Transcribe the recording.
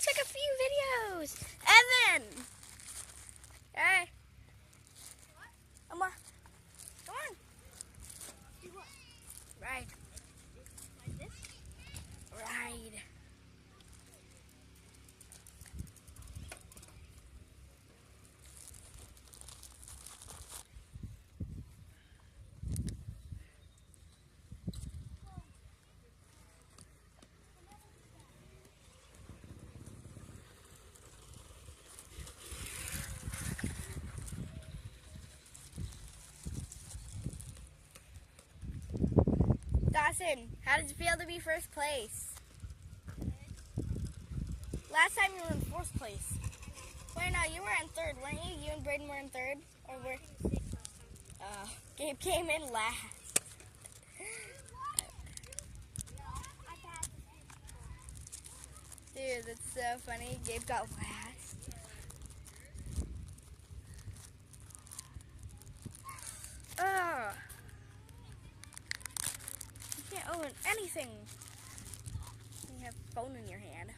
took a few videos. Evan! Hey. Come on. Come on. Do what? Ride. Like this? Ride. Dawson, how did you feel to be first place? Last time you were in fourth place. Wait, no, you were in third, weren't you? You and Braden were in third? Or were? Gabe came in last. Dude, that's so funny. Gabe got last. Oh. You can't own anything. You have a phone in your hand.